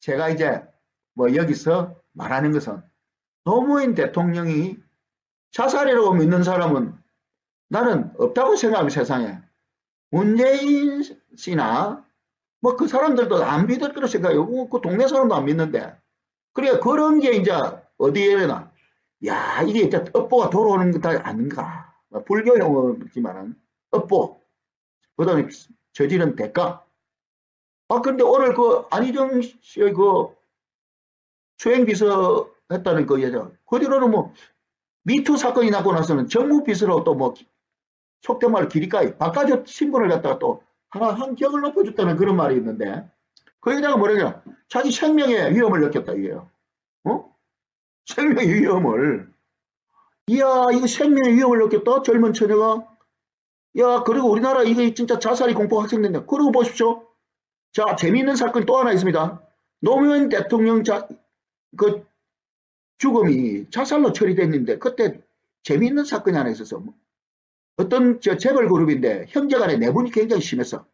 제가 이제 뭐 여기서 말하는 것은 노무현 대통령이 자살이라고 믿는 사람은 나는 없다고 생각합니다, 세상에. 문재인 씨나 뭐 그 사람들도 안 믿을 거라 생각해요. 그 동네 사람도 안 믿는데. 그래, 그런 게 이제 어디에나, 야, 이게 이제 업보가 돌아오는 것 아닌가. 불교 용어지만은, 업보. 그 다음에 저지른 대가. 아, 근데 오늘 그 안희정 씨의 그 수행비서 했다는 그 여자. 그 뒤로는 뭐, 미투 사건이 나고 나서는 정무비서로 또 뭐, 속된 말로 기리까지 바깥쪽 신분을 갖다가 또 하나 한 격을 높여줬다는 그런 말이 있는데, 그 여자가 뭐냐면, 자기 생명의 위험을 느꼈다, 이게요. 어? 생명의 위험을. 이야, 이거 생명의 위험을 느꼈다? 젊은 처녀가. 야, 그리고 우리나라 이게 진짜 자살이 공포가 확산된다. 그러고 보십시오. 자, 재미있는 사건이 또 하나 있습니다. 노무현 대통령 그 죽음이 자살로 처리됐는데, 그때 재미있는 사건이 하나 있어서, 어떤 재벌 그룹인데, 형제간의 내분이 굉장히 심했어.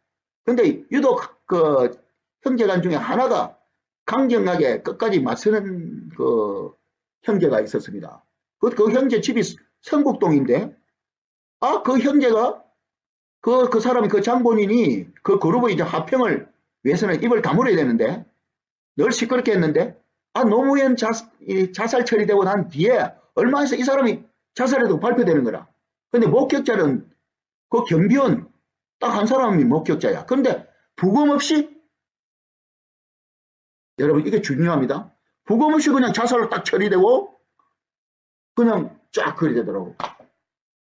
근데 유독 그 형제간 중에 하나가 강경하게 끝까지 맞서는 그 형제가 있었습니다. 그 형제 집이 성북동인데, 아, 그 형제가, 그 사람이, 그 장본인이 그 그룹의 이제 화평을 위해서는 입을 다물어야 되는데, 늘 시끄럽게 했는데, 아, 노무현 자살 처리되고 난 뒤에 얼마 있어 이 사람이 자살해도 발표되는 거라. 근데 목격자는 그 경비원 딱 한 사람이 목격자야. 근데 부검 없이, 여러분, 이게 중요합니다. 부검 없이 그냥 자살로 딱 처리되고, 그냥 쫙 그리 되더라고.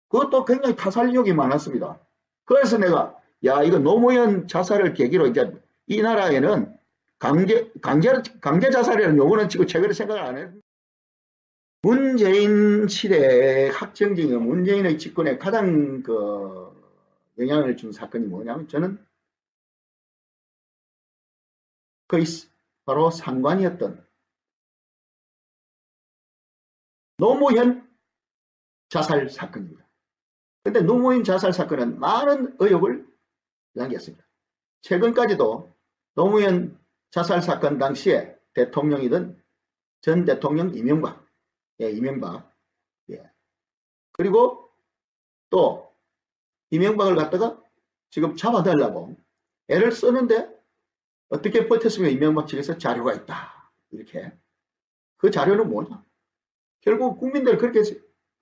그것도 굉장히 타살력이 많았습니다. 그래서 내가, 야, 이거 노무현 자살을 계기로, 이제 이 나라에는 강제 자살이라는 용어는 지금 최근에 생각을 안 해요. 문재인 시대의 확정적인 문재인의 집권에 가장 그 영향을 준 사건이 뭐냐면, 저는 거의 바로 상관이었던 노무현 자살 사건입니다. 근데 노무현 자살 사건은 많은 의혹을 야기했습니다. 최근까지도 노무현 자살 사건 당시에 대통령이던 전 대통령 이명박, 예, 이명박, 예. 그리고 또 이명박을 갖다가 지금 잡아달라고 애를 쓰는데 어떻게 버텼으면 이명박 측에서 자료가 있다. 이렇게. 그 자료는 뭐냐? 결국 국민들 그렇게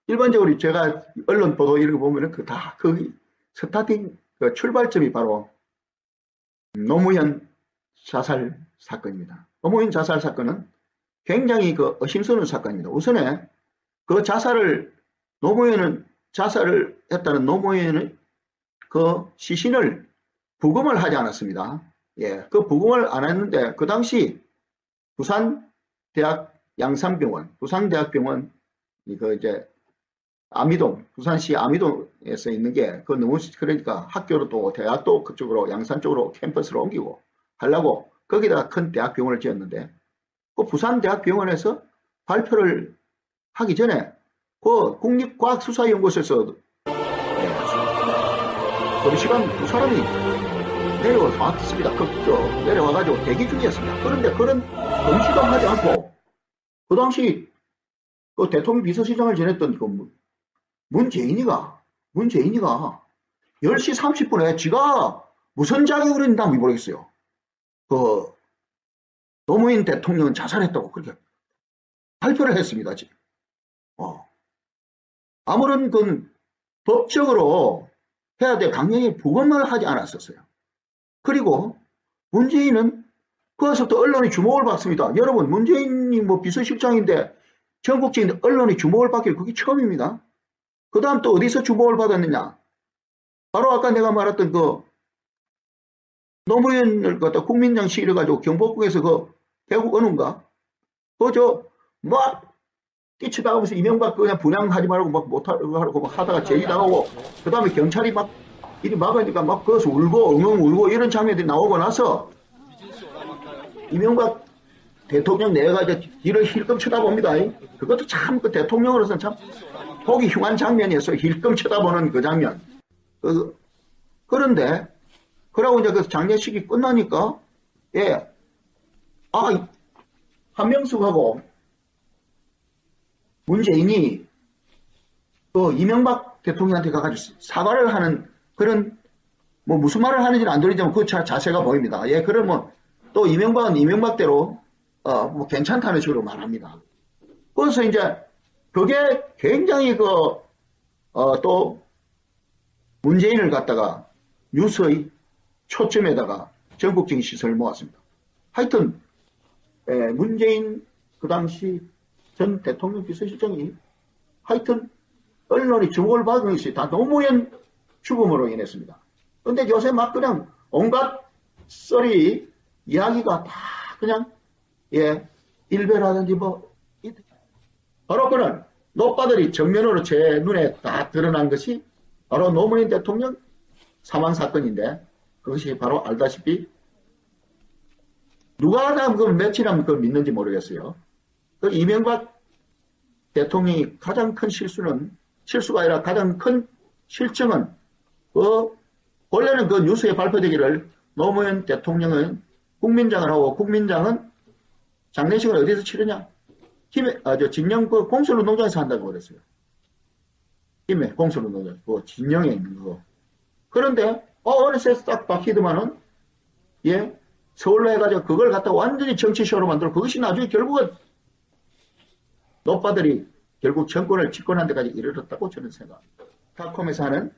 일반적으로 제가 언론 보도 이런 거 보면은 그 스타팅, 그 출발점이 바로 노무현 자살 사건입니다. 노무현 자살 사건은 굉장히 그 의심스러운 사건입니다. 우선에 그 노무현은 자살을 했다는 노무현의 그 시신을 부검을 하지 않았습니다. 예, 그 부검을 안 했는데 그 당시 부산대학 양산병원, 부산대학병원 그 이제 부산시 아미동에서 있는 게 그 너무 그러니까 학교로 또 대학도 그쪽으로 양산 쪽으로 캠퍼스로 옮기고 하려고 거기다가 큰 대학병원을 지었는데 그 부산대학병원에서 발표를 하기 전에 그 국립과학수사연구소에서 검시관 두 사람이 내려왔습니다. 내려와가지고 대기 중이었습니다. 그런데 그런 검시도 하지 않고 그 당시 그 대통령 비서실장을 지냈던 그 문재인이가 10시 30분에 지가 무슨 자격으로 했는지 모르겠어요. 그 노무현 대통령은 자살했다고 그렇게 발표를 했습니다. 지금. 아무런 그 법적으로 해야 될 강령의 부검을 하지 않았었어요. 그리고 문재인은 그래서 또 언론의 주목을 받습니다. 여러분, 문재인이 뭐 비서실장인데 전국적인 언론의 주목을 받길 그게 처음입니다. 그 다음 또 어디서 주목을 받았느냐? 바로 아까 내가 말했던 그 노무현을 갖다 국민당 시위해가지고 경복궁에서 그 대구 어느인가? 막 뛰쳐나가면서 이명박 그냥 분양하지 말고 막 못하고 막 하다가 제지당하고 그 다음에 경찰이 막 이리 막으니까 막 거기서 울고 엉엉 울고 이런 장면들이 나오고 나서 이명박 대통령 내가 뒤를 힐끔 쳐다봅니다. 그것도 참 그 대통령으로서는 참 보기 흉한 장면이었어요. 힐끔 쳐다보는 그 장면. 그런데 그러고 이제 그 장례식이 끝나니까 한명숙하고 문재인이 그 이명박 대통령한테 가가지고 사과를 하는 그런 뭐 무슨 말을 하는지는 안 들리지만 그 자세가 보입니다. 예, 그러면 또 이명박은 이명박대로 뭐 괜찮다는 식으로 말합니다. 그래서 이제 그게 굉장히 또 문재인을 갖다가 뉴스의 초점에다가 전국적인 시선을 모았습니다. 하여튼 문재인 그 당시 전 대통령 비서실장이 하여튼 언론이 주목을 받은 것이 다 노무현 죽음으로 인했습니다. 근데 요새 막 그냥 온갖 썰이 이야기가 다 그냥 일베라든지 뭐 바로 그런 노빠들이 정면으로 제 눈에 다 드러난 것이 바로 노무현 대통령 사망 사건인데 그것이 바로 알다시피 누가 그 며칠 하면 그걸 믿는지 모르겠어요. 그 이명박 대통령이 가장 큰 실수가 아니라 가장 큰 실정은 원래는 그 뉴스에 발표되기를 노무현 대통령은 국민장을 하고 국민장은 장례식을 어디서 치르냐? 진영 그 공설운동장에서 한다고 그랬어요. 김해 공설운동장, 진영에 있는 거. 그런데 어느새 딱 바뀌더만은 서울로 해가지고 그걸 갖다 완전히 정치쇼로 만들어 그것이 나중에 결국은 노빠들이 결국 정권을 집권한 데까지 이르렀다고 저는 생각합니다. 닷컴에서 하는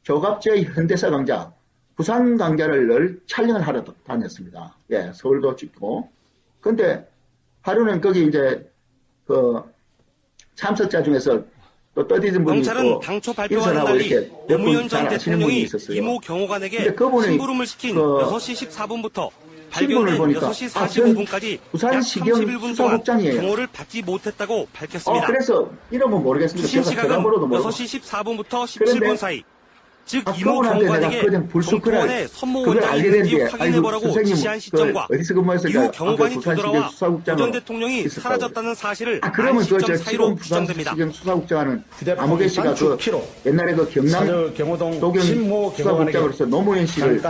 조갑제의 현대사 강좌, 부산 강좌를 늘 촬영을 하러 다녔습니다. 서울도 찍고. 근데 하루는 거기 이제 그 참석자 중에서 또 떠드신 분이 경찰은 당초 발표와는 달리 노무현 전 대통령이 이모 경호관에게 심부름을 시킨 6시 14분부터 발견된 6시 45분까지 약 31분 동안 경호를 받지 못했다고 밝혔습니다. 그래서 이러면 모르겠습니다. 투신 시각은 6시 14분부터 17분 사이. 즉 이모 경호관에게 정권의 선모원장이 인지 확인해보라고 지시한 시점과 이후 경호관이 되돌아와 전 대통령이 사라졌다는 사실을 알 시점 사이로 추정됩니다. 지금 수사국장은 아무개 씨가 옛날에 경남 도경 수사국장으로서 노무현 씨를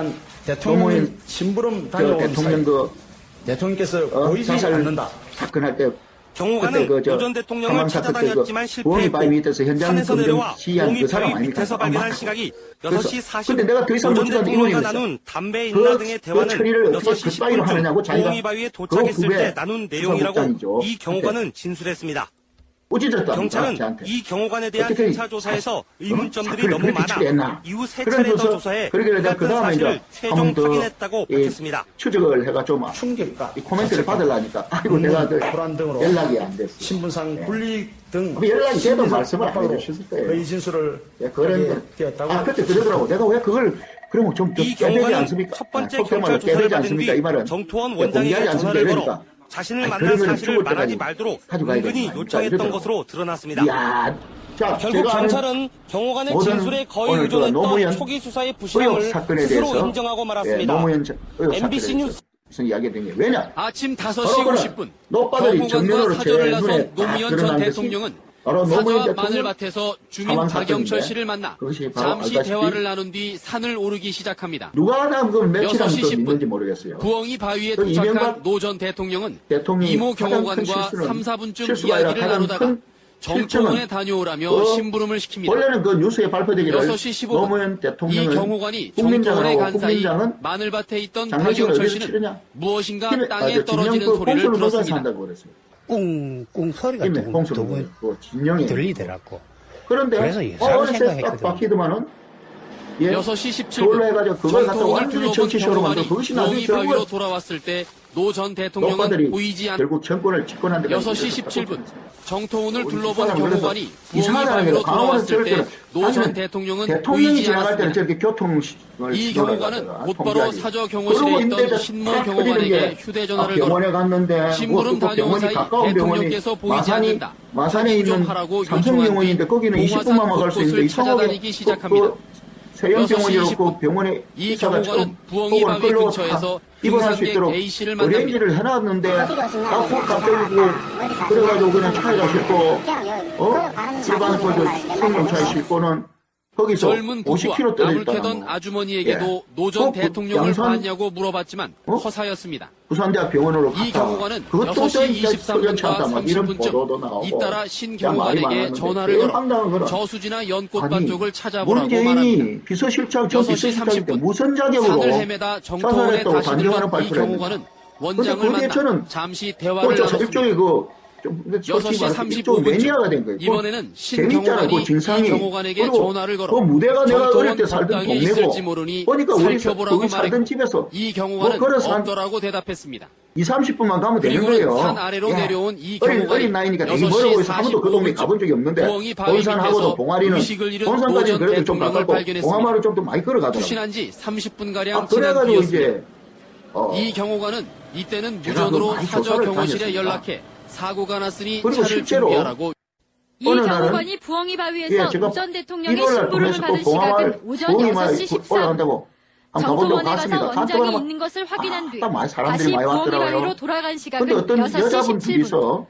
대통령 심부름 다녀온 대통령께서 보이지 않는다. 사건 할 때 경호관은 전 대통령을 찾아다녔지만 실패했고 산에서 내려와 봉이 바위 밑에서 발견한 시각이 6시 40분 전 대통령과 나눈 담배 인나 등의 대화는 6시 10분쯤 봉이 바위에 도착했을 때 나눈 내용이라고 이 경호관은 진술했습니다. 경찰은 이 경호관에 대한 수사 조사에서 의문점들이 너무 많아 이후 세 차례 더 조사해 같은 사실을 최종 확인했다고 밝혔습니다. 추적을 해가지고 충격과 코멘트를 받으려니까 아이고 내가 불안 등으로 연락이 안 됐어. 신분상 불이익 등 연락이 돼도 말씀을 안 해주셨을 거예요. 그 진술을 되었다고. 그때 그러더라고. 내가 왜 그걸 그러면 좀 이 경호관은 첫 번째 경찰 조사를 받은 뒤 정토원 원장에게 전화를 걸어 자신을 만난 사실을 말하지 말도록 은근히 요청했던 것으로 드러났습니다. 결국 경찰은 경호관의 진술에 거의 의존했던 초기 수사의 부실함을 스스로 인정하고 말았습니다. MBC 뉴스 이야기 된 게 왜냐? 아침 5시 50분 경호관과 사저를 나선 노무현 전 대통령은 사저와 마늘밭에서 주민 박영철 씨를 만나 잠시 대화를 나눈 뒤 산을 오르기 시작합니다. 누가 그걸 며칠 하면 또 믿는지 모르겠어요. 부엉이 바위에 도착한 노 전 대통령은 이모 경호관과 3, 4분쯤 이야기를 나누다가 정토원에 다녀오라며 심부름을 시킵니다. 원래는 그 뉴스에 발표되기를 6시 15분 노무현 대통령은 이 경호관이 정토원에 간 사이 마늘밭에 있던 박영철 씨는 무엇인가 땅에 떨어지는 소리를 들었습니다. 꿍꿍 소리가 들리더라고. 그런데 그래서 이상하게 생각했거든. 바뀌더만은 6시 17분 정토원을 둘러본 경호관이 부엉이 바위로 돌아왔을 때 노 전 대통령은 보이지 않 결국 정권을 집권한 데가 6시 17분 정토원을 둘러본 경호관이 부엉이 바위로 돌아왔을 때 노 전 대통령은 보이지 않았습니다. 이 경호관은 곧바로 사저 경호실에 있던 신모 경호관에게 휴대전화를 걸어 심부름 다녀온 사이 대통령께서 보이지 않는다. 마산에 있는 삼성병원인데 거기는 20분만 갈 수 있는데 이 찾아다니기 시작합니다. 6시 20분 이 경호관은 부엉이 바위 근처에서 등산객 A씨를 만납니다. 의뢰인지를 해놨는데 갑자기 그래가지고 그냥 차에다 싣고 일반 생명차에 싣고는 거기서 젊은 부부와 50km 남을 떨어졌다는 캐던 거. 아주머니에게도 예. 노 전 그 대통령을 양산- 봤냐고 물어봤지만 허사였습니다. 부산대학 병원으로 이 갔다. 경호관은 그것도 6시 저 23분과 막 이런 보도도 30분쯤 나오고. 잇따라 신 그냥 말이 경호관에게 많았는데 전화를 제일 걸어 황당한 거는 저수지나 연꽃밭 아니, 쪽을 찾아보라고 말합니다. 문재인이 비서실장, 전 6시 비서실장인데 30분 무슨 자격으로 산을 헤매다 정토원에 자살했다고 다시 단정하는 들른 이 발표를 경호관은 했는데. 원장을 근데 그게 만나 저는 잠시 또 대화를 저 나눴습니다. 일종의 좀 6시 좀 35분쯤 매니아가 된 거예요. 이번에는 신 재밌잖아, 경호관이 그 이 진상이. 경호관에게 그리고 전화를 걸어 그 무대가 내가 어릴 정토원 때 살던 법당에 있을지 동네고 모르니 보니까 우리 살펴보라고 거기 살던 말했고 집에서 이 경호관은 뭐 걸어서 한 없더라고 대답했습니다. 2, 30분만 가면 되는 그리고는 거예요. 산 아래로 야, 내려온 이 어린 경호관이 나이니까 되게 6시 멀어 보여서 아무도 그 동네 45분 가본 적이 없는데 부엉이 바위 본산하고도 밑에서 봉화리는 의식을 잃은 본산까지는 노 전 그래도 좀 대통령을 가깝고 발견했습니다. 봉화마루 좀 더 많이 걸어가더라고요. 투신한 지 30분가량 지난 그래가지고 뒤였습니다. 이제 이 경호관은 이때는 제가 무전으로 그 많이 사저 조사를 경호실에 다녔습니다. 연락해 사고가 났으니 그리고 차를 실제로 준비하라고. 이 어느 날은 경호관이 부엉이 바위에서 예, 제가 전 대통령의 1월 날 심부름을 보내서 받은 봉화마을 시각은 오전 봉화마을 6시 14분. 올라간다고 한번 가보려고 정토원에 가서 갔습니다. 원장이 갔다가 있는 것을 확인한 뒤 딱 많이 사람들이 다시 많이 부엉이 왔더라고요. 바위로 돌아간 시각은 근데 어떤 6시 여자분 17분. 둘이서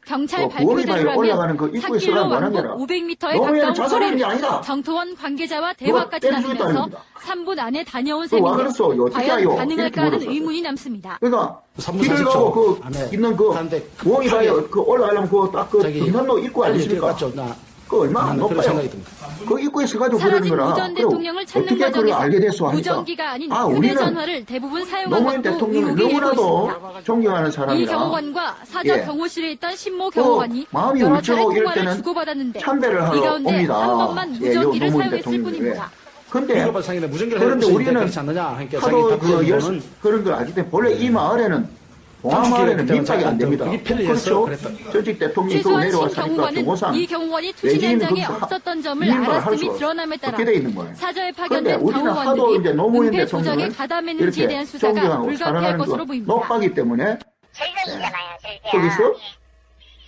경찰 부엉이 바위 올라가는 발표대로라면 그 입구에 산길로 서라는 왕복 거라니라. 500m에 노무현 가까운 자살한 게 거리를 아니라 정토원 관계자와 그거 대화까지 때려주겠다는 나누면서 겁니다. 3분 안에 다녀온 그거 와 셈인데 그랬어. 어떻게 과연 해요? 가능할까 이렇게 하는 물었어요. 의문이 남습니다. 그러니까 3분 길을 40초 가고 그 안에 있는 그 가는데 부엉이 바위 급하게 그 올라가려면 그딱그 자기 등산로 입구 아니십니까? 갔죠. 나 그 얼마나 안 그런 높아요. 생각이 듭니다. 그 입구에 서가지고 그러는 사라진 거라. 노 전 그리고 대통령을 찾는 어떻게 그걸 알게 됐어 과정에서 하니까 무전기가 아닌 우리는 휴대전화를 대부분 사용한 노무현 것도 대통령을 의혹이 일고 너무나도 있습니다. 존경하는 이 사람이라 경호관과 사저 예. 경호실에 있던 신모 경호관이 마음이 여러 차례 울적하고 이럴 통화를 때는 주고받았는데 참배를 이 하러 가운데 옵니다. 한 번만 예, 무전기를 노무현 사용했을 대통령이. 뿐입니다. 근데 비겁한 상인의 무전기를 그런데 해볼 수 우리는 있지 않느냐 하니까 하도 자기 그 답변으로는 그런 걸 알기 때문에 본래 이 마을에는 봉화마을에는 그때는 민박이 안 됩니다. 그게 편리해서 그렇죠? 그랬다. 전직 대통령이 그거 최소한 신 내려왔으니까 경호관은 경호상 이 경호관이 투신 외지인은 현장에 거기서 없었던 점을 민박을 할 알았음이 수가 드러남에 따라 그렇게 돼 있는 거예요. 사저에 그런데 파견된 우리는 하도 이제 경호관들이 노무현 은폐 조작에 대통령을 가담했는지에 대한 이렇게 수사가 존경하고 불가피할 사랑하는 것으로 거 보입니다. 높아기 때문에 절벽이잖아요, 절벽. 거기서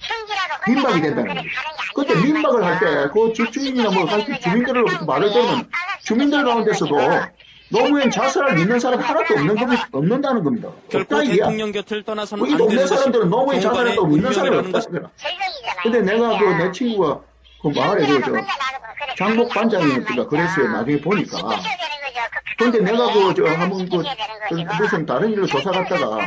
형기라도 민박이 된다는 거죠. 근데 민박을 할 때 그 집주인이나 뭐 주민들을 말을 때면 주민들 가운데서도 노무현 자살을 믿는 사람 하나도 없는다는 겁니다. 결코 없다, 이게야. 대통령 곁을 떠나서는 이 안 동네 되는 것이 사람들은 노무현 경호관의 자살했다고 믿는 사람이 운명이라는 없다는 것. 거야. 절벽이잖아요. 근데 내가 그 내 절벽. 친구가 그 마을에 장복 반장이었으니까 그랬어요. 나중에 보니까. 근데 내가 한번 무슨 다른 일로 조사 갔다가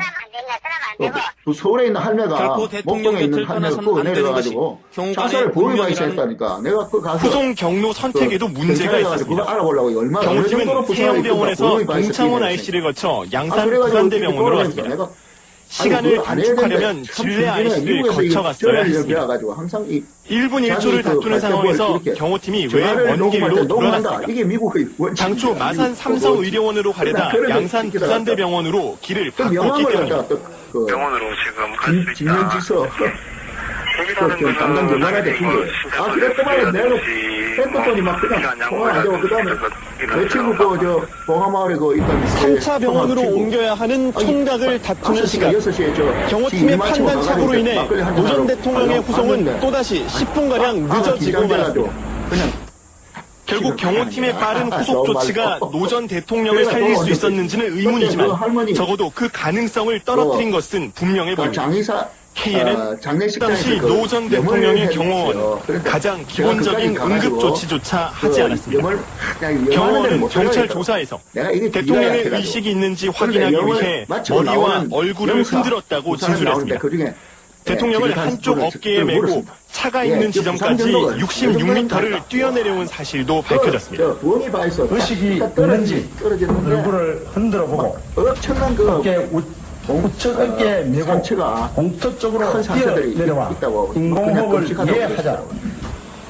또 서울에 있는 할매가 결코 대통령 목동에 있는 곁을 할매가 떠나서는 그거 안 되는 내려가지고 것이 경관의 자살을 보호해봐야 운명이라는 했다니까. 내가 그 가서 후송 경로 선택에도 문제가 있었습니다. 그거 알아보려고 얼마나 어느 정도로 경호팀은 부산에 세영병원에서 있던가 동창원 보호해봐야 IC를 거쳐 아, 양산 그래가지고 부산대병원으로 이렇게 왔습니다. 내가 시간을 그걸 안 해야 단축하려면 되는데 참 진례 중요해. IC를 미국에서 거쳐갔어야 전화를 했습니다. 연결해가지고 항상 1분 1초를 자기 그 다투는 발전을 상황에서 이렇게 경호팀이 왜 전화를 먼 녹음할 때 길로 녹음한다. 돌아갔을까? 이게 미국의 원칙이야. 당초 마산 미국 삼성의료원으로 가려다 그러면 양산 시키다 부산대병원으로 길을 그 바꿨기 명함을 때문입니다. 갖다가 그 병원으로 지금 갈 수 있다. 진면지서 거기라는 그 담당 전문한테 준 거예요. 아, 그랬더만 내가 핸드폰이 막 그냥 통화 안 되고 그다음에 내 친구 그 봉화마을에 그 있던 3차 병원으로 옮겨야 하는 청각을 다투는 시간. 6시에 경호팀의 판단 착오로 인해 노 전 대통령의 후송은 또다시 10분가량 늦어지고 말았습니다. 그냥 결국 경호팀의 빠른 후속 조치가 노 전 대통령을 살릴 수 있었는지는 의문이지만 적어도 그 가능성을 떨어뜨린 것은 분명해 보입니다. 장의사 K에는 장례식장에서 당시 그 노 전 염을 대통령의 해줬어요. 경호원은 그러니까 가장 제가 기본적인 그까지 가가지고 응급조치조차 하지 않았습니다. 염을 그냥 염하는 데는 경호원은 못 경찰 들어가겠다. 조사에서 내가 이게 대통령의 기가야 의식이 있는지 그런데 확인하기 염을 위해 마치고 머리와 나오는 얼굴을 염사, 흔들었다고 부산에 나오는데 진술했습니다. 그중에 대통령을 지금 한쪽 그걸 어깨에 그걸 메고 물었습니다. 차가 예, 있는 그 지점까지 부산 정도가 66m를 뛰어내려온 사실도 밝혀졌습니다. 저 부엉이 바에서 의식이 있는지 떨어지는데 얼굴을 흔들어 보고 엄청난 그 어깨 우측 어깨 메고 상체가 공터 쪽으로 큰 상처들이 뛰어내려와 있다고 인공호흡을 끔찍하다고 이해하자.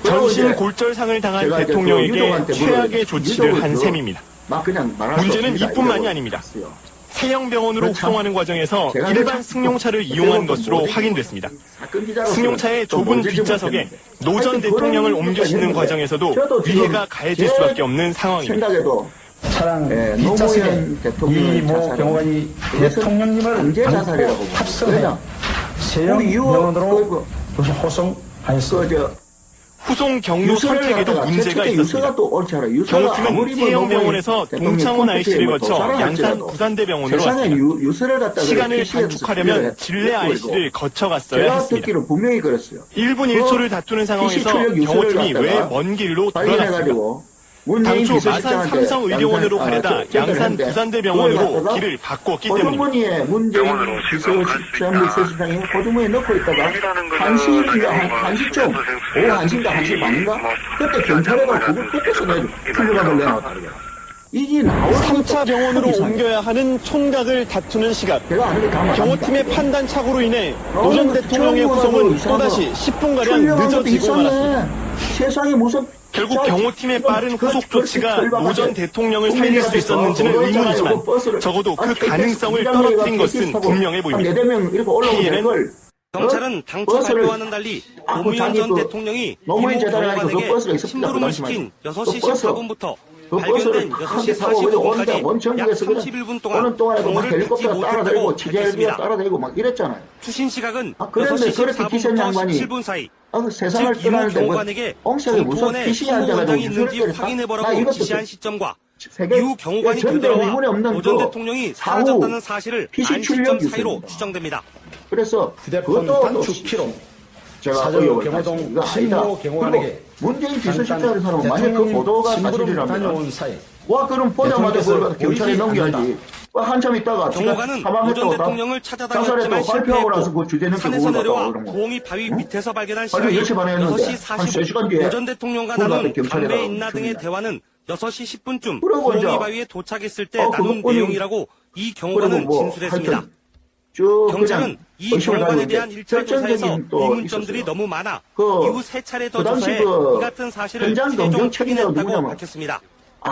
전신 골절상을 당한 제가 이제 그 대통령에게 유족한테 최악의 물어요. 조치를 한 유족을 셈입니다. 막 그냥 말할 수 문제는 없습니다. 이뿐만이 이러고 아닙니다. 갔어요. 세영병원으로 그 참- 후송하는 과정에서 제가 일반 참- 승용차를 이용한 것으로 확인됐습니다. 사건 기자로서 승용차의 좀 좁은 뭔지 뒷좌석에 모르겠는데. 노 전 하여튼 대통령을 그런 옮기시는 것까지 과정에서도 저도 지금 위해가 가해질 제 수밖에 없는 상황입니다. 생각에도 차량 예, 뒷좌석에 노무현 대통령의 이모 자살은 경호관이 그것은 대통령님을 강제 안고 자살이라고 봅니다. 탑승해 왜냐? 세영병원으로 호송하였습니다. 저 후송 경로 선택에도 문제가 있었습니다. 유서가 또 옳지 않아요. 유서가 경호팀은 아무리 뭐 세영병원에서 노무현 대통령 동창원 IC를 컴퓨터에 뭐 거쳐 도살을 양산 할지라도 부산대병원으로 세상에 왔습니다. 유서를 갖다가 시간을 PC에서 단축하려면 진례 IC를 거쳐갔어야 제가 했습니다. 듣기로 분명히 그랬어요. 1분 1초를 다투는 상황에서 출력 유서를 경호팀이 왜 갖다가 먼 길로 돌아갔습니까? 발견해가지고 문재인 당초 마산 비서실장한테 삼성의료원으로 가려다 양산 부산대병원으로 길을 바꿨기 때문입니다. 호주머니에 문재인 비서실장이 호주머니에 넣고 있다가 한시쯤 오후 1시인가 1시 반인가 그때 경찰에 가서 그걸 그때서 출력을 내놨다. 이게 나올 3차 병원으로 옮겨야 하는 총각을 다투는 시각. 경호팀의 판단착오로 인해 노 전 대통령의 후송은 또다시 10분가량 늦어지고 말았습니다. 세상에 무슨 결국 경호팀의 빠른 후속 조치가 노 전 대통령을 살릴 수 있었는지는 의문이지만 적어도 그 가능성을 떨어뜨린 것은 분명해 보입니다. PNN 경찰은 당초 발표와는 달리 노무현 전 대통령이 이모 경호관에게 심부름을 시킨 6시 14분부터 발견된 6시 45분까지 약 31분 동안 경호를 받지 못했다고 밝혔습니다. 따라다니고 막 이랬잖아요. 투신 시각은 그런데 6시 그렇게 기생 14분부터 양반이 17분 사이. 세상을 즉 이모 떠나는데 경호관에게 엉성하게 무슨 정보원에 PC 앉아가지고 신고원장이 있는지 이렇게 확인해보라고 이것도 지시한 시점과 세계 이후 경호관이 전대 되돌아와 의문이 없는 노 전 그 대통령이 사후 사라졌다는 사실을 PC 안 시점 출력 사이로 뉴스입니다. 추정됩니다. 그래서 휴대폰 그것도 단축 키로 제가 사저 의혹을 경호동 가지고 신모 경호관에게 문재인 비서실장이라는 사람은 만약 그 보도가 사실이라면 다녀온 사이 와 그럼 보자마자 그걸 경찰에 넘겨야지. 한참 있다가 경호관은 노 전 대통령을 찾아다녔지만 실패했고 그 주제 산에서 내려와 그런 거. 부엉이 바위 밑에서 발견한 발표 시각이 10시 반에 했는데 6시 한 3시간 45분 뒤에 노 전 대통령과 그걸 나눈 경찰에 담배 가서 인나 등의 주문이야. 대화는 6시 10분쯤 그러고 부엉이 이제 바위에 도착했을 때 그거 나눈 뻔히 내용이라고 이 경호관은 진술했습니다. 하여튼 쭉 경찰은 이 경호관에 대한 1차 조사에서 결정적인 또 의문점들이 있었어요. 너무 많아 그 이후 3차례 더 그 당시 조사해 그 이 같은 사실을 현장 최종 검증 책임자가 확인했다고 누구냐면 밝혔습니다.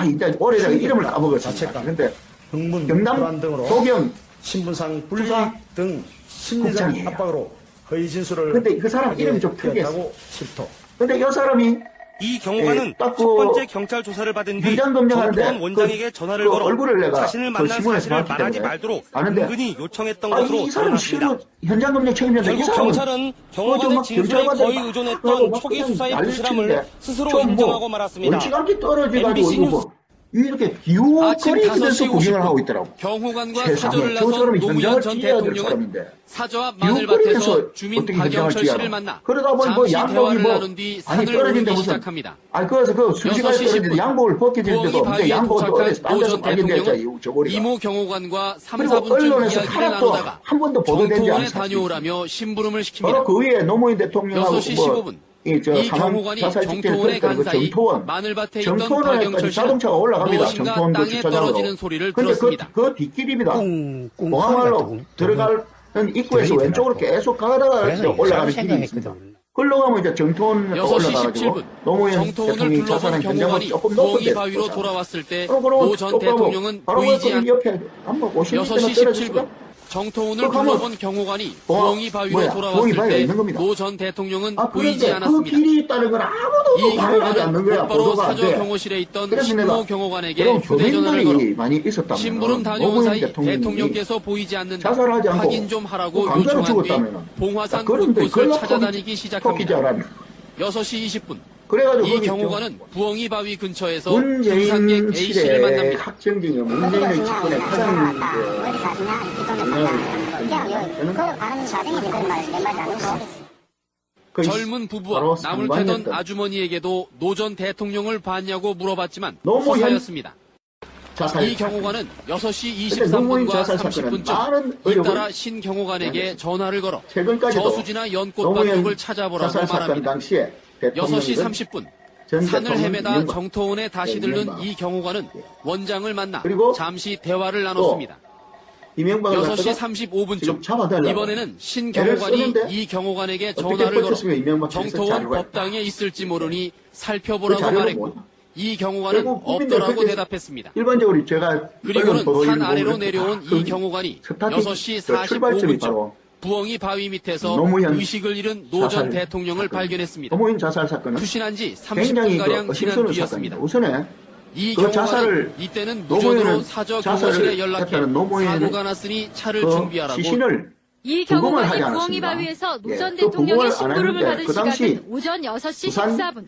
이제 올해가 이름을 까먹었습니다. 자책감, 근데 흥분, 경남 불안 등으로 도경 신분상 불이익 수사 등 심리적 국장이에요. 압박으로 허위 진술을 근데 그 사람 이름이 좀 하고 실토. 근데 이 사람이 이 경호관은 딱 첫 번째 경찰 조사를 받은 뒤 현장 검증하는데 정보원 원장에게 전화를 그 걸어 얼굴을 내가 자신을 그 만난 신문에서 사실을 봤기 말하지 때문에 말도록 아는데 은근히 요청했던 것으로 이 사람 드러났습니다. 실무 현장 검증 책임자인데 이 결국 사람은 경찰은 경호관의 진술에 거의 의존했던 초기 수사의 부실함을 스스로 인정하고 말았습니다. 원칙없이 떨어져가지고 MBC 이거 뭐 이렇게 기우거리 하면서 구경을 하고 있더라고. 경호관과 사저를 저 나선 사람이 노무현 현장을 전 지휘해야 될 대통령은 사람인데 사저와 기웃거리면서 마늘밭에서 주민 어떻게 박영철 현장을 씨를 지휘하나. 만나 그러다 보니 뭐 잠시 양복이 대화를 뭐 나눈 뒤 아니 산을 떨어진데 오르기 무슨 시작합니다. 그래서 그 순식간에 6시 떨어지는데 10분 양복을 벗겨질 부엉이 데도 없는데 바위에 양복을 도착한 어디서 딴 노 데서 전 발견됐자 대통령은 이 저고리가. 이모 경호관과 3, 그리고 4분쯤 언론에서 이야기를 하나도 나누다가 한 번도 보도되지 않은 정통원에 사실이 다녀오라며 심부름을 시킵니다. 바로 그 위에 노무현 대통령하고 6시 15분 이 경호관이 정통원에 간 사이 마늘밭에 있던 박영철 씨는 자동차가 올라갑니다. 무엇인가 정통원 그 땅에 주차장으로. 떨어지는 소리를 근데 들었습니다. 그 뒷길입니다. 꿍꿍 공항말로 소리가 들어가는 입구에서 왼쪽으로 계속 가다가 그래서 올라가는 이상하게 길이 있습니다. 생각했거든. 걸로 가면 이제 정통원 6시 올라가가지고 17분 노무현 정통원을 대통령이 둘러본 자산한 현장은 경호관이 조금 부엉이 높은데 바위로 돌아왔을 때 그러고 노 전 대통령은 보이지 않 옆에 한번 50m나 6시 떨어졌을까? 17분 정통원을 그 가면 둘러본 경호관이 어, 부엉이 바위로 뭐야, 부엉이 돌아왔을 바위가 때 있는 겁니다. 노 전 대통령은 그런데 보이지 그 않았습니다. 길이 있다는 건 아무도 이 말을 하지 않는 경호관은 거야. 곧바로 보도가 안 사저 돼. 경호실에 있던 그래서 신모 내가 경호관에게 그럼 휴대전화를 걸어 교민들이 많이 있었다면 심부름 다녀온 사이 대통령께서 보이지 않는다. 자살하지 않고 확인 좀 하라고 감자를 요청한 뒤 죽었다면은. 봉화산 그런데 곳곳을 그걸 찾아다니기 시작합니다. 토끼자라는 6시 20분 그래가지고 이 거기 경호관은 부엉이 바위 근처에서 문재인 등산객 A씨를 시대 만납니다. 학정중에 문재인의 집권에 가장 어디 사시냐? 이렇게 그 가는 사정이 그런 말씀 몇 마디 안 하고. 젊은 부부와 나물 캐던 아주머니에게도 노 전 대통령을 봤냐고 물어봤지만 허사였습니다. 이 경호관은 6시 23분과 30분쯤 잇따라 신 경호관에게 전화를 걸어 저수지나 연꽃밭 쪽을 찾아보라고 말합니다. 6시 30분 산을 헤매다 정통원에 다시 들른 이 경호관은 원장을 만나 잠시 대화를 나눴습니다. 6시 35분쯤 이번에는 신 경호관이 이 경호관에게 전화를 걸어 정통원 법당에 있을지 모르니 살펴보라고 말했고 이 경호관은 없더라고 대답했습니다. 일반적으로 제가 그리고는 산 아래로 내려온 이 경호관이 6시 45분쯤 부엉이 바위 밑에서 의식을 잃은 노 전 대통령을 발견했습니다. 노무현 자살 사건은 투신한 지 30분가량 지난 뒤였습니다. 우선에 이 그 경호관은 이때는 무전으로 사저 경호실에 연락해 사고가 났으니 차를 준비하라고 이 경호관이 부엉이 바위에서 노 전 대통령의 심부름을 받은 시각은 오전 6시 14분.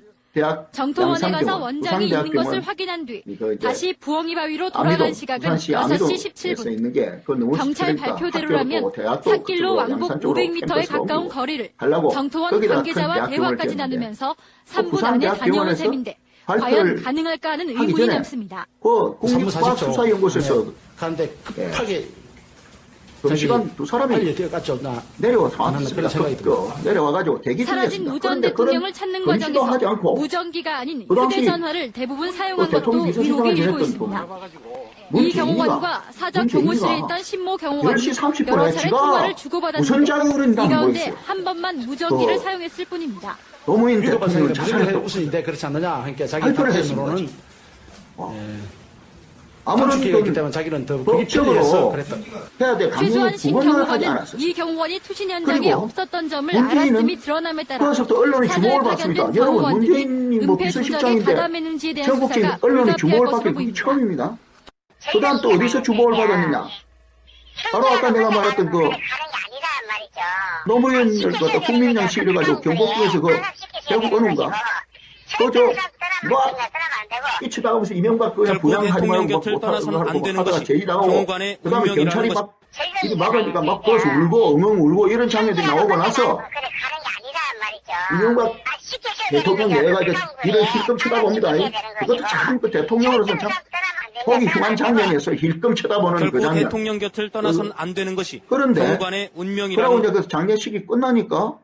정통원에 가서 원장이 있는 것을 확인한 뒤 다시 부엉이 바위로 돌아간 시각은 6시 17분. 경찰 발표대로라면 산길로 왕복 500m에 가까운 거리를 정통원 관계자와 대화까지 나누면서 3분 안에 다녀온 셈인데 과연 가능할까 하는 의문이 남습니다. 그 국립과학수사연구소에서 그런데 급하게 시간 두 사람이 빨리 뛰어갔죠. 내려와가지고 대기 사라진 무 전 대통령을 찾는 과정에서 무전기가 아닌 휴대전화를 대부분 사용한 것도 의혹이 일고 있습니다. 이 경호관과 사적 경호실에 있던 신모 경호관이 10시 30분에 여러 차례 통화를 주고받았는데 이 가운데 뭐 한 번만 무전기를 사용했을 뿐입니다. 노무현 대통령을 자살했다고 우선인데 그렇지 않느냐 하니까 자기 답변으로는 아무런 했기 때문에 자기는 더 법적으로 그랬다. 해야 돼. 최소한 신 구원을 하지 경호관은 않았어요. 이 경호관이 투신 현장에 그리고 없었던 점을 문재인은 알았음이 드러남에 따라 그래서 또 언론이 사저에 주목을 받습니다. 파견된 여러분 경호관들이 문재인이 뭐 은폐 조작에 비서실장인데 가담했는지에 대한 전국적인 수사가 언론이 불가피할 주목을 것으로 받게 그게 보입니다. 처음입니다. 그다음 또 어디서 주목을 받았느냐? 바로 아까 내가 말했던 그 노무현을 국민령 실려가지고 경복궁에서 그 결국 어느가 이치 나가면서 이명박 그냥 결코 부양하지 대통령 말고 곁을 떠나서는 안 되는 하다가 것이 제의 당하고 경호관의 그다음에 경찰이 운명이라는 막 이게 막으니까 막 거기서 울고 엉엉 울고 이런 장면들이 나오고 나서 이명박 대통령 내가지고 이를 힐끔 쳐다봅니다. 그것도 참 그 대통령으로서 참 보기 흉한 장면이었어요. 힐끔 쳐다보는 결코 그 장면. 대통령 곁을 떠나서는 안 되는 것이 그런데 경호관의 그러고 운명이라는 이제 그 장례식이 끝나니까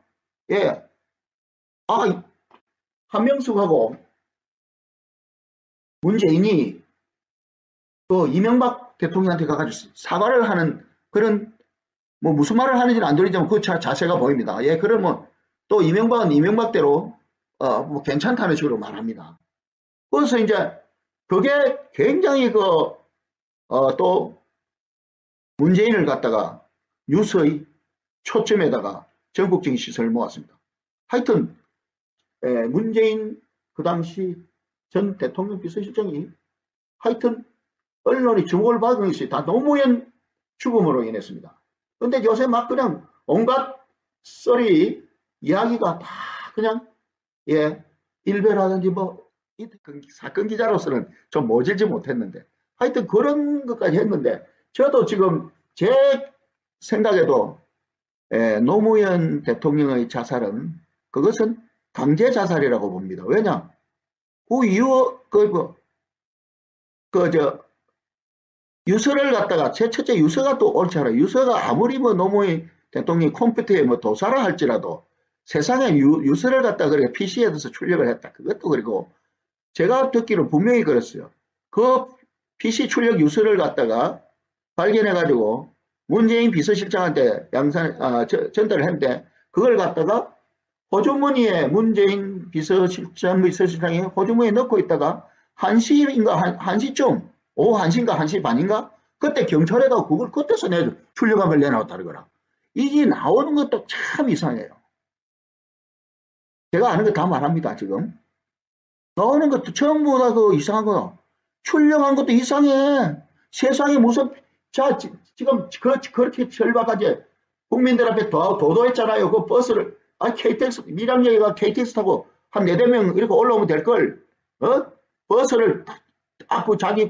한명숙하고 문재인이 그 이명박 대통령한테 가가지고 사과를 하는 그런 뭐 무슨 말을 하는지는 안 들리지만 그 자세가 보입니다. 그러면 또 이명박은 이명박대로 뭐 괜찮다는 식으로 말합니다. 그래서 이제 그게 굉장히 또 문재인을 갖다가 뉴스의 초점에다가 전국적인 시선을 모았습니다. 하여튼 문재인 그 당시 전 대통령 비서실장이 하여튼 언론이 주목을 받은 것이 다 노무현 죽음으로 인했습니다. 근데 요새 막 그냥 온갖 썰이 이야기가 다 그냥 일베라든지 뭐 사건 기자로서는 좀 모질지 못했는데 하여튼 그런 것까지 했는데 저도 지금 제 생각에도 노무현 대통령의 자살은 그것은 강제 자살이라고 봅니다. 왜냐? 그 이후 유서를 갖다가 첫째 유서가 또 옳지 않아요. 유서가 아무리 뭐 노무현 대통령이 컴퓨터에 뭐 도사를 할지라도 세상에 유서를 갖다가 그렇게 PC에 둬서 출력을 했다. 그것도 그리고 제가 듣기로 분명히 그랬어요. 그 PC 출력 유서를 갖다가 발견해가지고 문재인 비서실장한테 전달을 했는데 그걸 갖다가 호주머니에 문재인 비서실장이 호주머니에 넣고 있다가 1시인가 1시쯤 오후 1시인가 1시 반인가 그때 경찰에다가 그걸 그때서 출력한 걸 내놔왔다 그러더라. 이게 나오는 것도 참 이상해요. 제가 아는 거 다 말합니다. 지금 나오는 것도 전부 다 그 이상한 거야. 출력한 것도 이상해. 세상에 무슨 지금 그렇게 절박하게 국민들 앞에 도도했잖아요. 그 버스를 KTX 밀양역에가 KTX 타고 한 4-5명 이렇게 올라오면 될걸. 버스를 딱 자기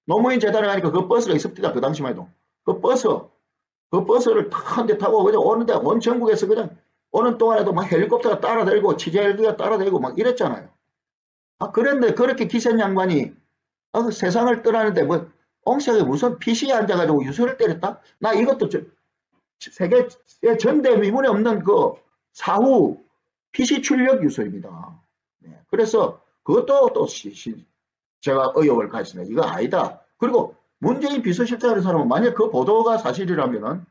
노무현 재단에 가니까 그 버스가 있었다. 그 당시만 해도 그 버스를 탁 한 대 타고 그냥 오는데 온 전국에서 그냥 오는 동안에도 막 헬리콥터가 따라다니고 취재헬기가 따라다니고 막 이랬잖아요. 그런데 그렇게 기센 양반이 세상을 떠나는데 뭐 옹색에 무슨 PC에 앉아가지고 유서를 때렸다? 나 이것도 세계 전대미문에 없는 그 사후 PC 출력 유서입니다. 그래서 그것도 또 제가 의혹을 가졌습니다. 이거 아니다. 그리고 문재인 비서실장이라는 사람은 만약 그 보도가 사실이라면은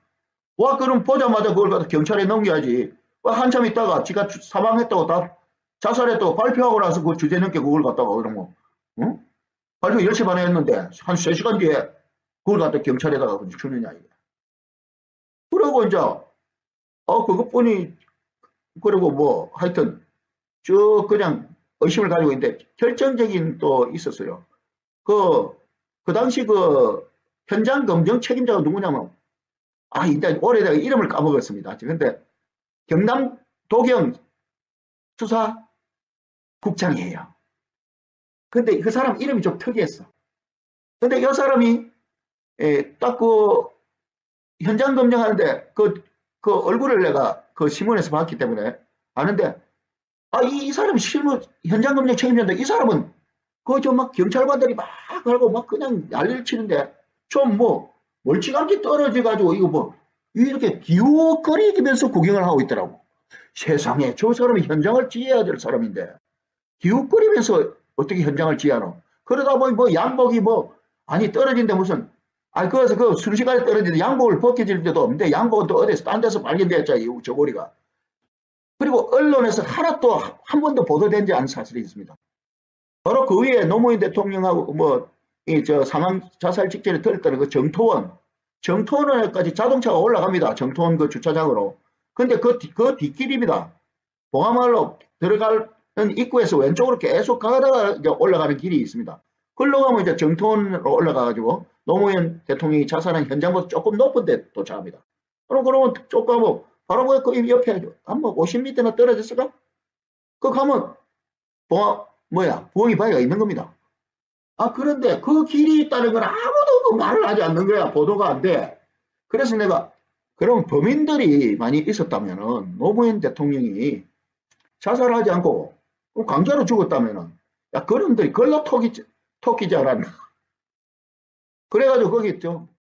그럼 보자마자 그걸 갖다 경찰에 넘겨야지. 한참 있다가 지가 사망했다고 다 자살했다고 발표하고 나서 그 주제 넘게 그걸 갖다가 그런 거 발표 10시 반에 했는데 한 3시간 뒤에 그걸 갖다 경찰에다가 주느냐 이게. 그리고 이제 그것뿐이 그리고 뭐 하여튼 그냥 의심을 가지고 있는데 결정적인 또 있었어요. 그 당시 현장 검증 책임자가 누구냐면 일단 올해 내가 이름을 까먹었습니다. 근데 경남 도경 수사국장이에요. 근데 그 사람 이름이 좀 특이했어. 근데 이 사람이 딱 현장 검증하는데 그 얼굴을 내가 그 신문에서 봤기 때문에 아는데 이 사람 실무 현장 검증 책임자인데 이 사람은 그저 막 경찰관들이 막 하고 막 그냥 난리를 치는데 좀 뭐 멀찌감치 떨어져가지고 이거 뭐 이렇게 기웃거리면서 구경을 하고 있더라고. 세상에 저 사람이 현장을 지휘해야 될 사람인데 기웃거리면서 어떻게 현장을 지휘하노? 그러다 보니 뭐 양복이 뭐 아니 떨어진데 무슨 그래서 그 순식간에 떨어지는데 양복을 벗겨질 때도 없는데 양복은 또 어디서 딴 데서 발견됐잖아 이 저고리가. 그리고 언론에서 하나도 한 번도 보도되지 않은 사실이 있습니다. 바로 그 위에 노무현 대통령하고 뭐 사망 자살 직전에 들었던 그 정토원에까지 자동차가 올라갑니다. 정토원 그 주차장으로. 근데 그 뒷길입니다. 봉화마을로 들어가는 입구에서 왼쪽으로 계속 가다가 이제 올라가는 길이 있습니다. 걸로 가면 이제 정토원으로 올라가가지고 노무현 대통령이 자살한 현장보다 조금 높은 데 도착합니다. 그러면 쭉 가면 바로 그 옆에 한 50m나 떨어졌을까? 그 가면 부엉이 바위가 있는 겁니다. 그런데 그 길이 있다는 건 아무도 그 말을 하지 않는 거야. 보도가 안 돼. 그래서 내가 그럼 범인들이 많이 있었다면은 노무현 대통령이 자살하지 않고 강제로 죽었다면은 그놈들이 걸러 토끼지 않았나. 그래가지고 거기